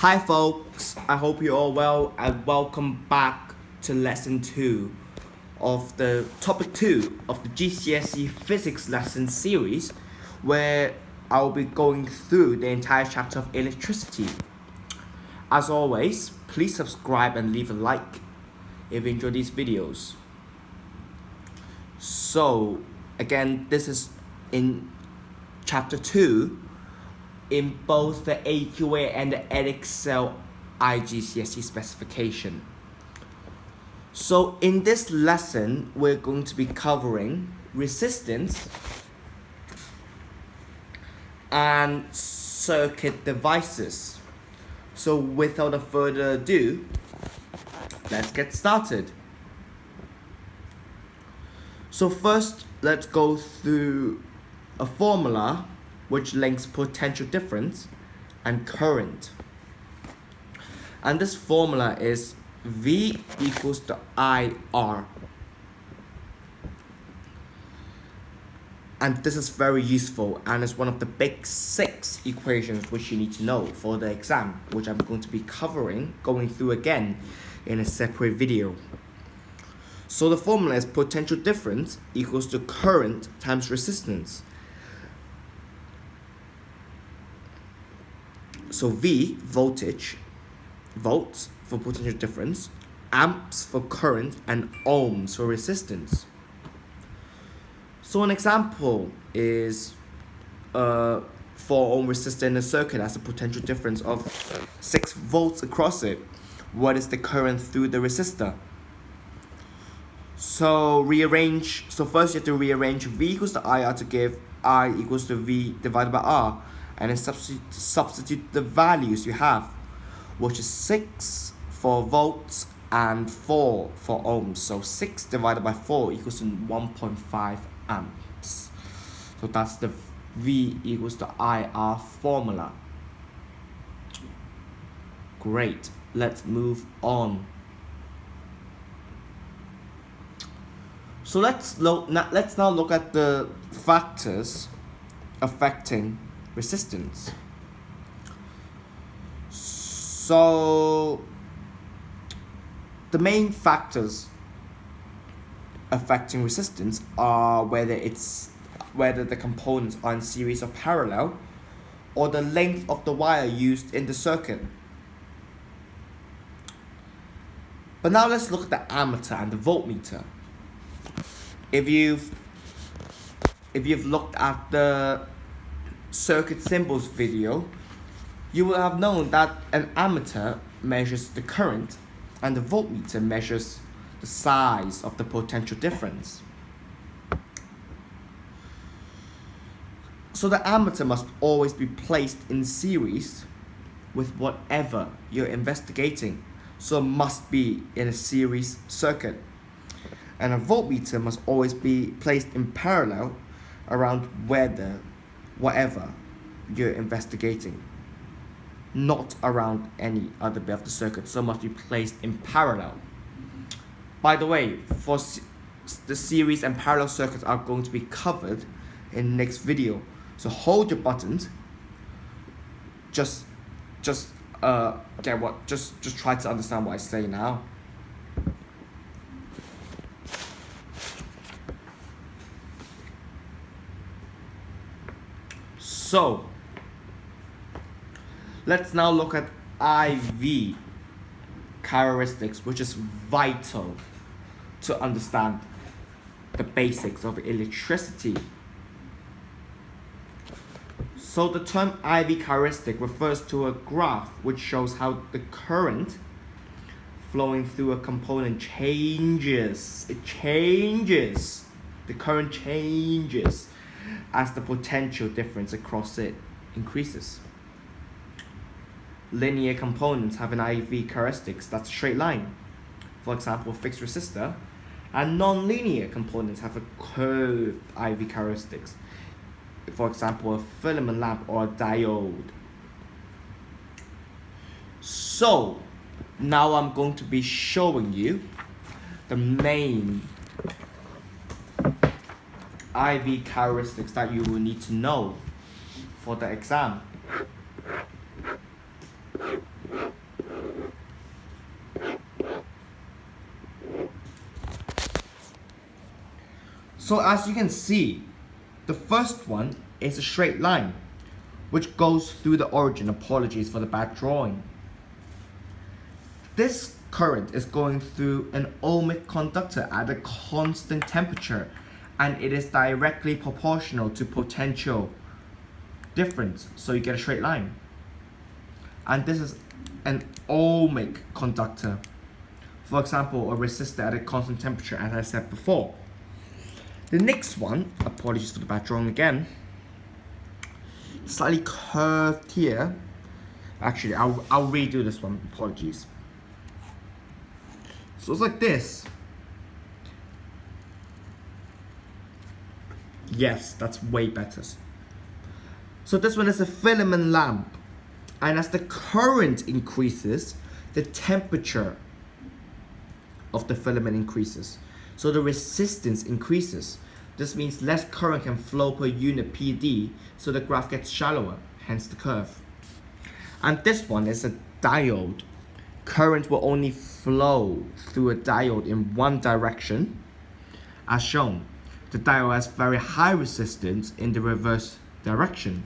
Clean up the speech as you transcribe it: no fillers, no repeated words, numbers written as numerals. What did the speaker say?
Hi folks, I hope you're all well and welcome back to lesson 2 of the topic 2 of the GCSE physics lesson series, where I'll be going through the entire chapter of electricity. As always, please subscribe and leave a like if you enjoy these videos. So again, this is in chapter 2 in both the AQA and the Edexcel IGCSE specification. So in this lesson, we're going to be covering resistance and circuit devices. So without a further ado, let's get started. So first, let's go through a formula which links potential difference and current. And this formula is V equals to IR. And this is very useful and is one of the big 6 equations which you need to know for the exam, which I'm going to be going through again in a separate video. So the formula is potential difference equals to current times resistance. So V, voltage, volts for potential difference, amps for current, and ohms for resistance. So an example is 4 ohm resistor in a circuit has a potential difference of 6 volts across it. What is the current through the resistor? So first you have to rearrange V equals to IR to give I equals to V divided by R, and then substitute the values you have, which is 6 for volts and 4 for ohms. So 6 divided by 4 equals to 1.5 amps. So that's the V equals to IR formula. Great, let's move on. So let's now look at the factors affecting resistance. So the main factors affecting resistance are whether the components are in series or parallel, or the length of the wire used in the circuit. But now let's look at the ammeter and the voltmeter. If you've looked at the circuit symbols video, you will have known that an ammeter measures the current and the voltmeter measures the size of the potential difference. So the ammeter must always be placed in series with whatever you're investigating, so it must be in a series circuit. And a voltmeter must always be placed in parallel around whatever you're investigating, not around any other bit of the circuit, so must be placed in parallel. By the way, for the series and parallel circuits are going to be covered in the next video, so hold your buttons. Just try to understand what I say now. So let's now look at IV characteristics, which is vital to understand the basics of electricity. So the term IV characteristic refers to a graph which shows how the current flowing through a component changes. The current changes as the potential difference across it increases. Linear components have an IV characteristics that's a straight line, for example a fixed resistor, and non-linear components have a curved IV characteristics, for example a filament lamp or a diode. So now I'm going to be showing you the main IV characteristics that you will need to know for the exam. So as you can see, the first one is a straight line, which goes through the origin. Apologies for the bad drawing. This current is going through an ohmic conductor at a constant temperature, and it is directly proportional to potential difference, so you get a straight line. And this is an ohmic conductor. For example, a resistor at a constant temperature, as I said before. The next one, apologies for the bad drawing again, slightly curved here. Actually, I'll redo this one, apologies. So it's like this. Yes, that's way better. So this one is a filament lamp, and as the current increases, the temperature of the filament increases. So the resistance increases. This means less current can flow per unit PD, so the graph gets shallower, hence the curve. And this one is a diode. Current will only flow through a diode in one direction, as shown. The diode has very high resistance in the reverse direction.